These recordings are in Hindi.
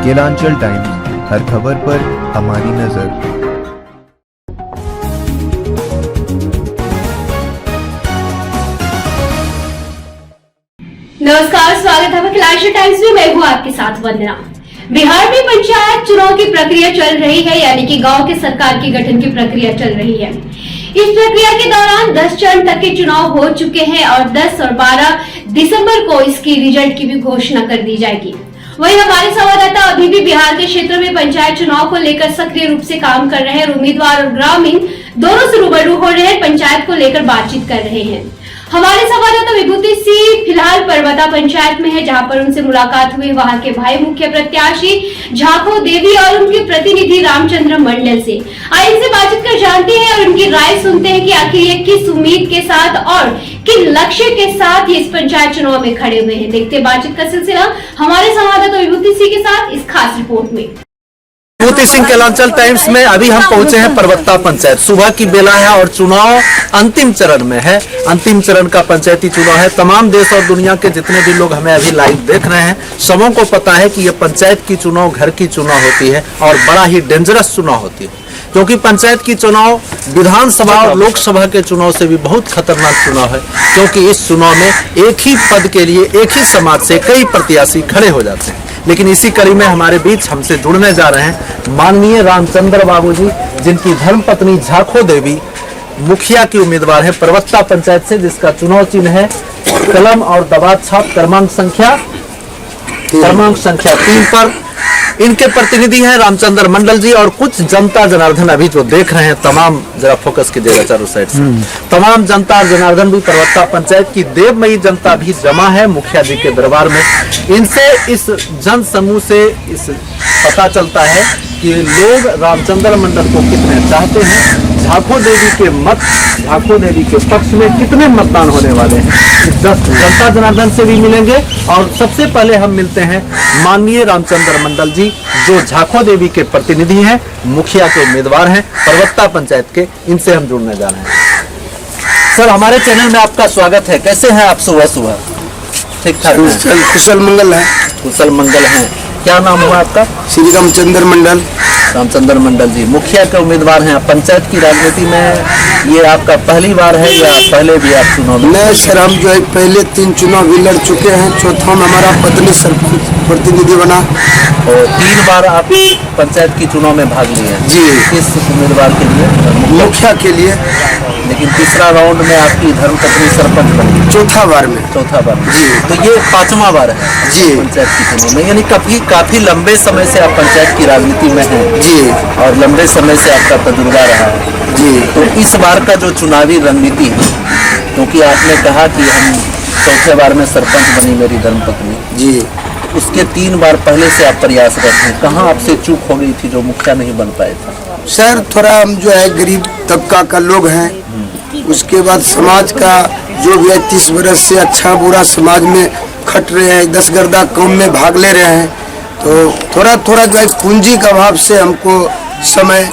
गिलांचल टाइम्स, हर खबर पर हमारी नजर। नमस्कार, स्वागत है गिलांचल टाइम्स में। मैं हूँ आपके साथ वंदना। बिहार में पंचायत चुनाव की प्रक्रिया चल रही है, यानी कि गांव के सरकार की गठन की प्रक्रिया चल रही है। इस प्रक्रिया के दौरान 10 चरण तक के चुनाव हो चुके हैं और 10 और 12 दिसंबर को इसकी रिजल्ट की भी घोषणा कर दी जाएगी। वहीं हमारे संवाददाता अभी भी बिहार के क्षेत्र में पंचायत चुनाव को लेकर सक्रिय रूप से काम कर रहे हैं। उम्मीदवार और ग्रामीण दोनों से रूबरू हो रहे हैं, पंचायत को लेकर बातचीत कर रहे हैं। हमारे संवाददाता विभूति सिंह फिलहाल परबता पंचायत में है, जहां पर उनसे मुलाकात हुई वहां के भाई मुख्य प्रत्याशी झाखो देवी और उनके प्रतिनिधि रामचंद्र मंडल से। आइए इनसे बातचीत कर जानते हैं और उनकी राय सुनते हैं कि आखिर ये किस उम्मीद के साथ और किन लक्ष्य के साथ ये इस पंचायत चुनाव में खड़े हुए हैं। देखते बातचीत का सिलसिला हमारे संवाददाता विभूति सिंह के साथ इस खास रिपोर्ट में। विभूति सिंह गिलांचल टाइम्स में अभी हम पहुंचे हैं परबता पंचायत। सुबह की बेला है और चुनाव अंतिम चरण में है। अंतिम चरण का पंचायती चुनाव है। तमाम देश और दुनिया के जितने भी लोग हमें अभी लाइव देख रहे हैं, सबों को पता है कि ये पंचायत की चुनाव घर की चुनाव होती है और बड़ा ही डेंजरस चुनाव होती है, क्योंकि पंचायत की चुनाव विधानसभा और लोकसभा के चुनाव से भी बहुत खतरनाक चुनाव है, क्योंकि इस चुनाव में एक ही पद के लिए एक ही समाज से कई प्रत्याशी खड़े हो जाते हैं। लेकिन इसी कड़ी में हमारे बीच हमसे जुड़ने जा रहे हैं माननीय रामचंद्र बाबूजी, जिनकी धर्मपत्नी झाखो देवी मुखिया की उम्मीदवार है परबता पंचायत से, जिसका चुनाव चिन्ह है कलम और दबात छाप क्रमांक संख्या 3 पर। इनके प्रतिनिधि हैं रामचंद्र मंडल जी और कुछ जनता जनार्दन अभी जो देख रहे हैं, तमाम जरा फोकस कीजिएगा चारों साइड से। तमाम जनता जनार्दन भी परबता पंचायत की देवमयी जनता भी जमा है मुखिया जी के दरबार में। इनसे इस जन समूह से इस पता चलता है कि लोग रामचंद्र मंडल को कितने चाहते हैं, झाखो देवी के पक्ष में कितने मतदान होने वाले हैं। इस जनता जनार्दन से भी मिलेंगे और सबसे पहले हम मिलते हैं माननीय रामचंद्र मंडल जी, जो झाखो देवी के प्रतिनिधि हैं, मुखिया के उम्मीदवार हैं परबता पंचायत के। इनसे हम जुड़ने जा रहे हैं। सर, हमारे चैनल में आपका स्वागत है। कैसे हैं आप? सुबह ठीक ठाक? कुशल मंगल है। कुशल मंगल है। क्या नाम हुआ आपका? श्री रामचंद्र मंडल। रामचंद्र मंडल जी मुखिया के उम्मीदवार हैं। पंचायत की राजनीति में ये आपका पहली बार है या पहले भी आप चुनाव? नहीं सर, हम जो है पहले 3 चुनाव भी लड़ चुके हैं। चौथा में हमारा पत्नी सरपंच प्रतिनिधि बना और 3 बार आप पंचायत की चुनाव में भाग लिए हैं जी। किस उम्मीदवार के लिए? मुखिया के लिए। लेकिन तीसरा राउंड में आपकी धर्मपत्नी सरपंच बनी। चौथा बार में जी। तो ये 5वां बार है जी पंचायत की चुनाव में, यानी काफी लंबे समय से आप पंचायत की राजनीति में हैं जी और लंबे समय से आपका तजुर्बा रहा है जी। तो इस बार का जो चुनावी रणनीति है, क्योंकि आपने कहा कि हम चौथे बार में सरपंच बनी मेरी धर्मपत्नी जी, उसके 3 बार पहले से आप प्रयासरत हैं। कहाँ आपसे चूक हो गई थी जो मुखिया नहीं बन पाए थे? सर थोड़ा हम जो है गरीब तबका का लोग हैं, उसके बाद समाज का जो भी 30 वर्ष से अच्छा बुरा समाज में खट रहे हैं, 10 गर्दा काम में भाग ले रहे हैं, तो थोड़ा जो है पूंजी का अभाव से हमको समय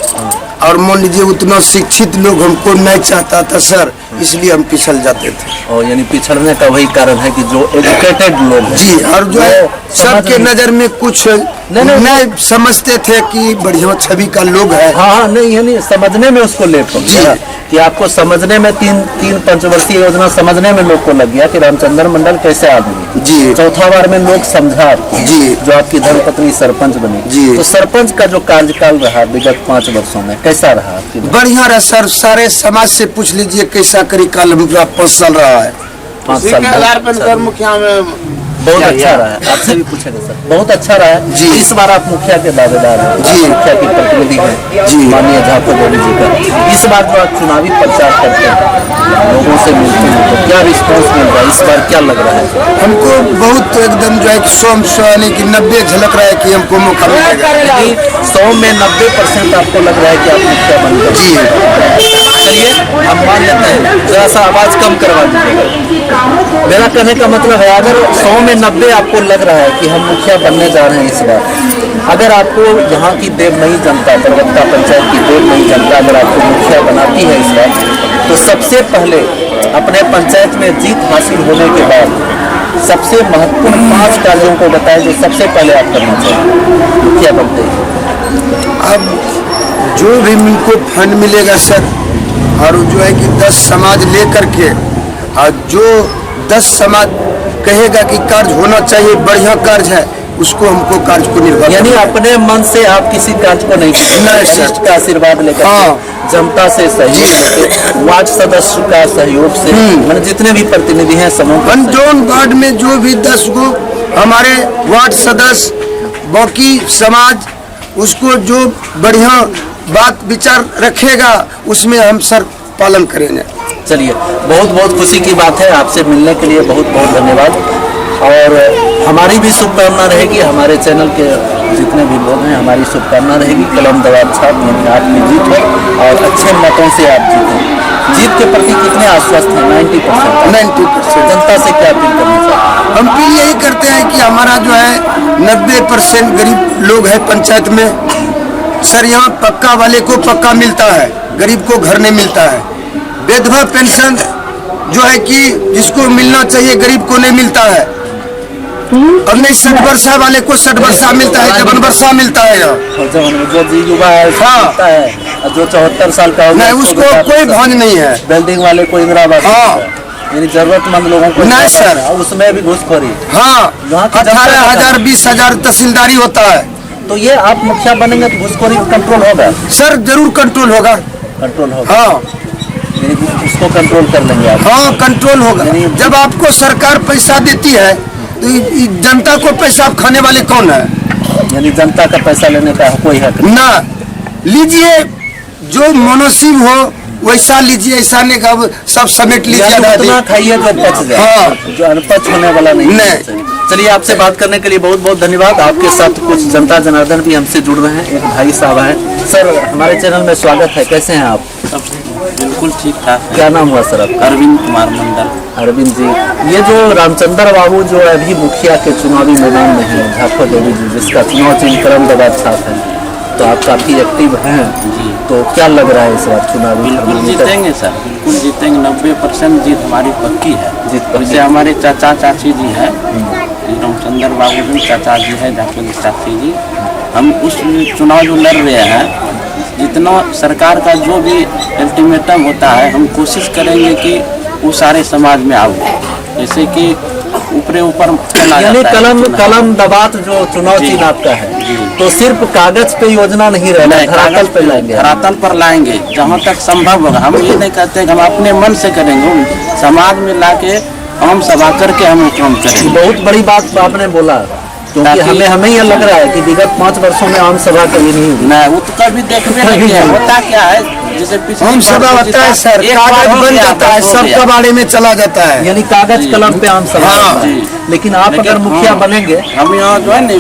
और मान लीजिए उतना शिक्षित लोग हमको नहीं चाहता था सर, इसलिए हम पिछड़ जाते थे। और यानी पिछड़ने का वही कारण है कि जो एजुकेटेड लोग हैं जी, और जो है सबके नजर में कुछ नहीं समझते थे कि बढ़िया छवि का लोग है। हाँ, नहीं यानी समझने में उसको लेट हो गया कि आपको समझने में 3 पंचवर्षीय योजना समझने में लोग को लग गया कि रामचंद्र मंडल कैसे आदमी जी। चौथा बार में लोग समझा जी, जो आपकी धर्मपत्नी सरपंच बनी जी। तो सरपंच का जो कार्यकाल रहा विगत 5 वर्षों में कैसा रहा? बढ़िया रहा सर। सारे समाज से पूछ लीजिए कैसा कार्यकाल हमारा 5 साल रहा है। 5 साल मुखिया में बहुत अच्छा रहा है। आपसे भी पूछेंगे सर, बहुत अच्छा रहा है जी। इस बार आप मुखिया के दावेदार हैं जी, मुखिया की प्रतिनिधि हैं जी, माननीय झाखो देवी जी का। इस बार जो आप चुनावी प्रचार करते हैं, लोगों से मिलते हैं, तो क्या रिस्पॉन्स मिल रहा है? इस बार क्या लग रहा है? हमको बहुत एकदम जो है 100 यानी कि 90 झलक रहा है कि हमको मौका मिलेगा। 100 में 90% आपको लग रहा है कि आप मुखिया बन गए जी। चलिए हम मान लेते हैं, जरा सा आवाज कम करवा दीजिएगा। मेरा कहने का मतलब है अगर 100 में 90 आपको लग रहा है कि हम मुखिया बनने जा रहे हैं इस बार, अगर आपको यहाँ की देवमयी जनता, परबता पंचायत की देवमयी जनता अगर आपको मुखिया बनाती है इस बार, तो सबसे पहले अपने पंचायत में जीत हासिल होने के बाद सबसे महत्वपूर्ण 5 कार्यों को बताएं जो सबसे पहले आप करना चाहिए। जो भी उनको फंड मिलेगा सर, और जो है कि 10 समाज ले करके, और जो 10 समाज कहेगा कि कार्य होना चाहिए, बढ़िया कार्य है, उसको हमको कार्य को निर्भर यानी करना है। अपने मन से आप किसी कार्य को नहीं कीजिए, नहीं सर। वरिष्ठ का आशीर्वाद लेकर हाँ। जनता से सहयोग लेकर, वार्ड सदस्य का सहयोग से, मतलब जितने भी प्रतिनिधि हैं समूह का जोन वार्ड में जो भी 10 गो हमारे वार्ड सदस्य, बाकी समाज उसको जो बढ़िया बात विचार रखेगा उसमें हम सर पालन करेंगे। चलिए, बहुत बहुत खुशी की बात है, आपसे मिलने के लिए बहुत बहुत धन्यवाद। और हमारी भी शुभकामना रहेगी, हमारे चैनल के जितने भी लोग हैं, हमारी शुभकामना रहेगी कलम दवाब छाप यानी आपकी जीत हो और अच्छे मतों से आप जीतें। जीत के प्रति कितने आश्वस्त हैं? 90%। 90%। जनता से क्या अपील करना चाहते हैं? हम भी यही करते हैं कि हमारा जो है 90% गरीब लोग हैं पंचायत में सर। यहाँ पक्का वाले को पक्का मिलता है, गरीब को घर नहीं मिलता है। विधवा पेंशन जो है कि जिसको मिलना चाहिए गरीब को नहीं मिलता है। और नहीं 60 वर्षा वाले को 60 वर्षा मिलता है, 51 वर्षा मिलता है यहाँ। जो युवा है मिलता है, और जो 74 साल का हो नहीं उसको कोई भांज नहीं है। बिल्डिंग वाले को इंदिरा आवास हाँ। यानी जरूरतमंद लोगों को नहीं सर। उसमें भी घुसखोरी। हाँ, 18,000 20,000 तहसीलदारी होता है। तो ये आप मुखिया बनेंगे तो घुसखोरी कंट्रोल होगा? सर जरूर कंट्रोल होगा। कंट्रोल होगा। हाँ यानी उसको कंट्रोल कर लेंगे आप? हाँ कंट्रोल होगा। जब आपको सरकार पैसा देती है तो जनता को पैसा खाने वाले कौन है? यानी जनता का पैसा लेने का कोई हक नहीं। ना लीजिए, जो मनोसिब हो वैसा लीजिए, ऐसा नहीं का सब समेट लीजिए। उतना खाइए जो पच जाए। हाँ। जो अनपच होने वाला नहीं। चलिए, आपसे बात करने के लिए बहुत बहुत धन्यवाद। आपके साथ कुछ जनता जनार्दन भी हमसे जुड़ रहे हैं, एक भाई साहब हैं। सर, हमारे चैनल में स्वागत है, कैसे हैं आप? बिल्कुल ठीक ठाक है। क्या नाम हुआ सर आपका? अरविंद कुमार मंडल। अरविंद जी, ये जो रामचंद्र बाबू जो अभी मुखिया के चुनावी मैदान में है, झाखो देवी जी, जिसका चुनाव चिन्ह कलम दवाब छाप है, तो आप काफी एक्टिव हैं जी। तो क्या लग रहा है इस बार चुनावी? बिल्कुल जीतेंगे सर, बिल्कुल जीतेंगे। 90% जीत हमारी पक्की है। जीत पक्की। जैसे हमारे चाचा चाची जी है, रामचंद्र बाबू जी चाचा जी है, झाखो चाची जी। हम उस चुनाव जो लड़ रहे हैं, जितना सरकार का जो भी अल्टीमेटम होता है, हम कोशिश करेंगे कि वो सारे समाज में आए। जैसे कि ऊपर चला यानी जाता है कलम दबात जो चुनाव जी। चिन्ह आपका है, जी। तो सिर्फ कागज पे योजना नहीं रहना, धरातल पे लाएंगे। धरातल पर लाएंगे जहाँ तक संभव होगा। हम ये नहीं कहते कि हम अपने मन से करेंगे, समाज में लाके आम सभा करके हम काम करेंगे। बहुत बड़ी बात आपने बोला, क्योंकि हमें यह लग रहा है कि विगत 5 वर्षों में आम सभा कभी नहीं हुई। नहीं, वो तो कभी देखने नहीं किया। होता क्या है, जैसे पिछली आम सभा होता है सर, कागज बन जाता है, सबका बारे में चला जाता है। यानी कागज कलम पे आम सभा हाँ। होता है। लेकिन आप अगर मुखिया बनेंगे, हम यहाँ जो है नहीं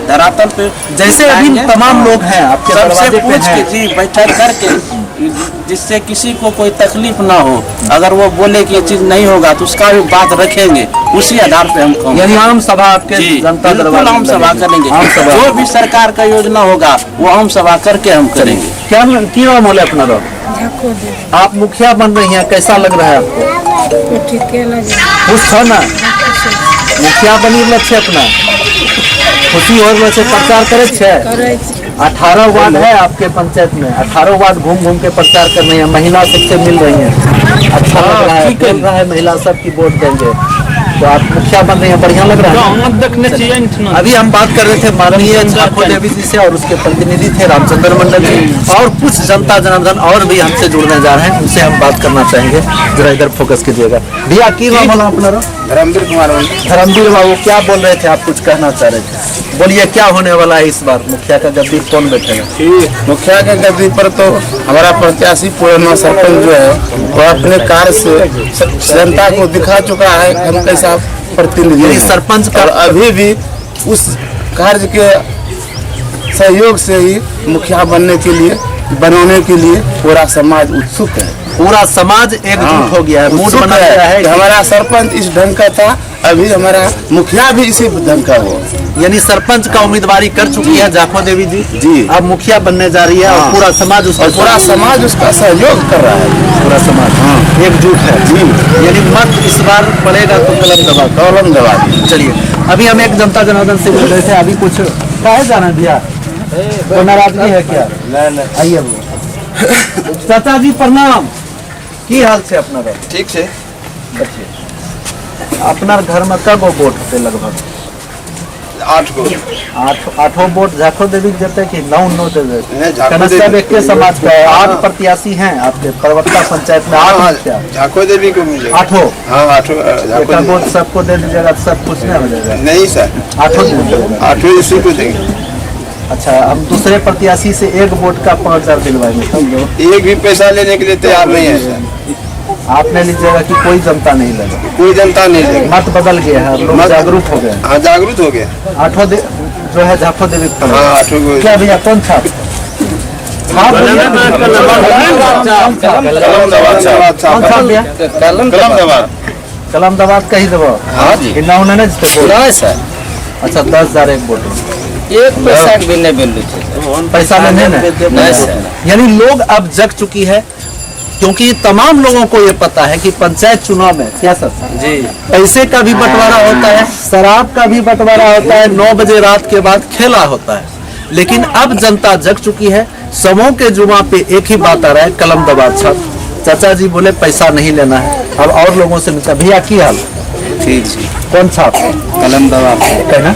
धरातल पे जैसे अभी तमाम लोग हैं आपके सबसे दरवाजे पे पूछ के हैं, जी बैठक करके, जिससे किसी को कोई तकलीफ ना हो। अगर वो बोले कि ये चीज नहीं होगा तो उसका भी बात रखेंगे, उसी आधार पे हम काम यानी आम सभा आपके जी, जनता बिल्कुल दरबार आम सभा करेंगे। आम सभा जो भी सरकार का योजना होगा वो आम सभा करके हम करेंगे। क्या नाम बोले अपना लोग? आप मुखिया बन रही हैं, कैसा लग रहा है आपको? खुश हो ना? मुखिया बनी लक्ष्य अपना खुशी और वैसे प्रचार करे छे। 18 वार्ड है आपके पंचायत में, 18 वार्ड घूम घूम के प्रचार कर रही है, महिला सबसे मिल रही है, अच्छा लग रहा है, बोल रहा है महिला सब की वोट देंगे, तो आप मुखिया बन रही है, बढ़िया लग रहा है। अभी हम बात कर रहे थे माननीय झाखो देवी जी से, और उसके प्रतिनिधि थे रामचंद्र मंडल जी, और कुछ जनता जनार्दन और भी हमसे जुड़ने जा रहे हैं, उनसे हम बात करना चाहेंगे। जरा इधर फोकस कीजिएगा भैया। की नाम बोला अपना? धर्मवीर कुमार। धर्मवीर बाबू, क्या बोल रहे थे? आप कुछ कहना चाह रहे थे, बोलिए क्या होने वाला है इस बार? मुखिया का गद्दी कौन बैठेगा? मुखिया के गद्दी पर तो हमारा प्रत्याशी पुराना सरपंच जो है वो अपने कार्य से जनता को दिखा चुका है हम कैसा प्रतिनिधि है। सरपंच का और अभी भी उस कार्य के सहयोग से ही मुखिया बनने के लिए पूरा समाज उत्सुक है। पूरा समाज एकजुट हो गया है, मूड उत्सुक बना गया है कि हमारा सरपंच इस ढंग का था, अभी हमारा मुखिया भी इसी ढंग का हो। यानी सरपंच का उम्मीदवारी कर चुकी है झाखो देवी जी जी। अब मुखिया बनने जा रही है, और पूरा समाज उसका सहयोग कर रहा है। पूरा समाज एकजुट है जी। यानी मत इस बार पड़ेगा तो कलम दबा। चलिए, अभी हम एक जनता जनार्दन से बोल रहे थे, अभी कुछ कहे जाना भैया तो नाराजगी है क्या? आइए चाचा जी प्रणाम। की हाल से अपना ठीक से अपना घर में कगो वोट थे? लगभग 8 गो। आठों वोट झाको देवी देते कि 9 दे देते? झाको सब एक के समाज का है। 8 प्रत्याशी हैं आपके परवत्ता पंचायत में। 8 क्या झाको देवी को मिलेगा। 8? हाँ 8 वोट सबको दे दीजिएगा, सब कुछ नहीं हो जाएगा? नहीं सर, 8 इसी को देंगे। अच्छा, हम दूसरे प्रत्याशी से एक वोट का 5000 दिलवाएंगे। एक भी पैसा लेने के लिए तैयार नहीं है सर। आपने लीजिएगा कि कोई जनता नहीं लेगा? कोई जनता नहीं लेगा। मत बदल गया है, लोग जागरूक हो गए। हाँ जागरूक हो गया। 8 जो है झाको देवी। हाँ 8 गो। क्या भैया कौन छाप? कलम दबाद कही देव। हाँ जी उन्होंने सर। अच्छा 10,000 एक वोट। एक पैसा भी नहीं बिल पैसा लेने नहीं सर। यानी लोग अब जग चुकी है, क्योंकि तमाम लोगों को ये पता है कि पंचायत चुनाव में क्या सर जी पैसे का भी बंटवारा होता है, शराब का भी बंटवारा होता है, 9 बजे रात के बाद खेला होता है। लेकिन अब जनता जग चुकी है। समूह के जुमा पे एक ही बात आ रहा है, कलम दबाद छाप। चाचा जी बोले पैसा नहीं लेना है। अब और लोगों से मिलता भैया की हाल? ठीक जी। कौन छाप? कलम दबाद कहना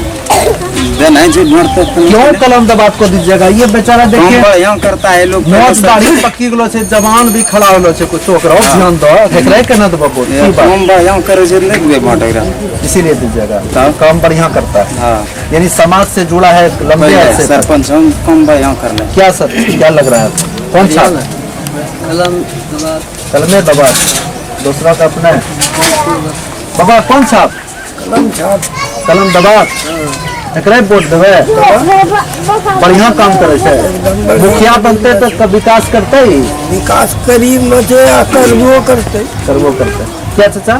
क्यों कलम दबाद को दीजिएगा? ये बेचारा देखिए यहाँ करता है लोग। नोट दाढ़ी पक्की गलो छे, जवान भी खड़ा होलो छे, कुछ ओकरा ध्यान दो। एकरा केना देबो वोट? की बात यहाँ करे जे नहीं दे वोट एकरा, इसीलिए दीजिएगा। काम बढ़िया करता है। हाँ यानी समाज से जुड़ा है लंबे अरसे से। सरपंच हम कम यहाँ कर ले। क्या सर क्या लग रहा है? कौन सा? कलमे दबाद। दूसरा का अपना है बाबा। कौन सा? कलम दबाद। एकरे वोट देवे। बढ़िया काम करे छे। मुखिया बनते तो विकास करते ही। विकास करीब में करबो करते। क्या चाचा?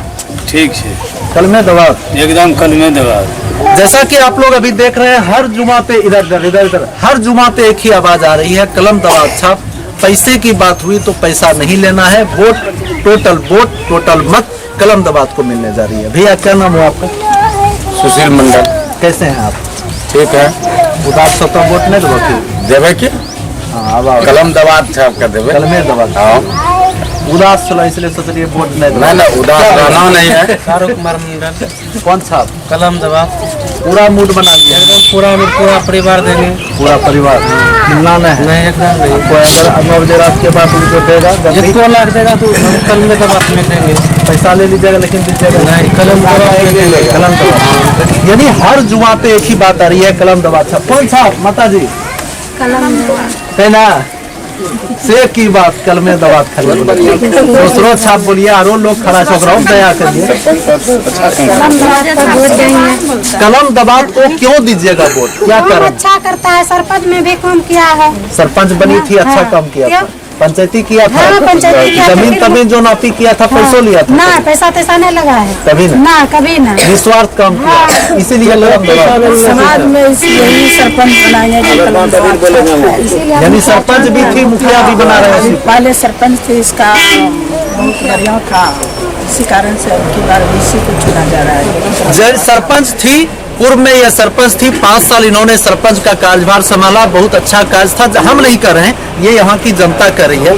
ठीक है। कलमे दबाद एकदम कलमे दबाद। जैसा कि आप लोग अभी देख रहे हैं, हर जुमा पे इधर हर जुमा पे एक ही आवाज आ रही है, कलम दबाद छाप। पैसे की बात हुई तो पैसा नहीं लेना है। वोट टोटल मत कलम दबाद को मिलने जा रही है। भैया क्या नाम है आपका? सुशील मंडल। कैसे हैं आप? ठीक है। उदास स्वतः वोट नहीं देबो? देवे के हाँ अब कलम दबाद छाप कर देवे। कलमे दबाद। हाँ उदास चलो इसलिए सोच रही है वोट नहीं ना उदास रहना नहीं है। शाहरुख कुमार मंडल। कौन छाप? कलम दबाद। पूरा मूड बना लिया पूरा परिवार देंगे। पूरा परिवार मिलना नहीं एकदम नहीं। कोई अगर 9 बजे रात के बाद उनको देगा, जिसको लाख देगा तो कलमे दबाद में देंगे। पैसा ले लीजिएगा लेकिन दीजिएगा नहीं, कलम दबाद। कलम दबाद। यानी हर जुमा पे एक ही बात आ रही है, कलम दबाद छाप। कौन सा माता जी? कलम दबाद है ना? से की बात कलमे दबाद खाली दूसरो छाप बोलिए। आरो लोग खड़ा छोकरा दया करिए। कलम दबाद को क्यों दीजिएगा वोट? क्या कारण? अच्छा करता है, सरपंच में भी काम किया है। सरपंच बनी थी, अच्छा काम किया था। पंचायती किया था। हाँ, पंचायती किया था। जमीन जो नापी किया था, पैसों लिया था? ना पैसा तैसा नहीं लगा है कभी नहीं। ना कभी ना। निस्वार्थ काम किया, इसीलिए कलम दबाद। समाज में यही सरपंच बनाएंगे जो कलम दबाद। इसीलिए यानी सरपंच भी थी, मुखिया भी बना रहे हैं। पहले सरपंच थे, इसका बहुत बढ़िया था, इसी कारण से उनकी बार इसी को चुना जा रहा है। जब सरपंच थी, पूर्व में यह सरपंच थी, 5 साल इन्होंने सरपंच का कार्यभार संभाला। बहुत अच्छा कार्य था, हम नहीं कर रहे हैं, ये यहाँ की जनता कर रही है।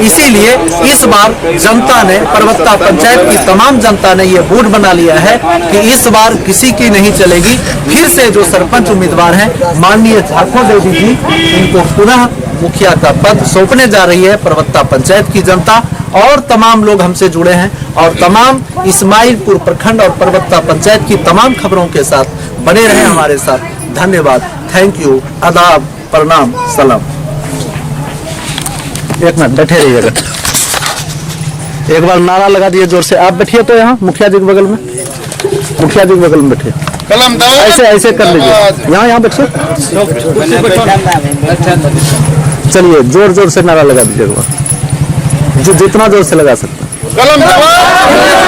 इसीलिए इस बार जनता ने, परवत्ता पंचायत की तमाम जनता ने ये मूड बना लिया है कि इस बार किसी की नहीं चलेगी। फिर से जो सरपंच उम्मीदवार हैं माननीय झाको देवी जी, इनको पुनः मुखिया का पद सौंपने जा रही है परवत्ता पंचायत की जनता। और तमाम लोग हमसे जुड़े हैं और तमाम इस्माइलपुर प्रखंड और परवत्ता पंचायत की तमाम खबरों के साथ बने रहे हमारे साथ। धन्यवाद, थैंक यू, आदाब, प्रणाम, सलाम। एक मिनट बैठे रहिएगा। एक बार नारा लगा दिए जोर से। आप बैठिए तो यहाँ मुखिया जी के बगल में, मुखिया जी के बगल में बैठिए। कलम दबाद ऐसे ऐसे कर लीजिए, यहाँ बैठिए। चलिए जोर जोर से नारा लगा दीजिएगा, जो जितना जोर से लगा सकते हैं। कलम दबाद।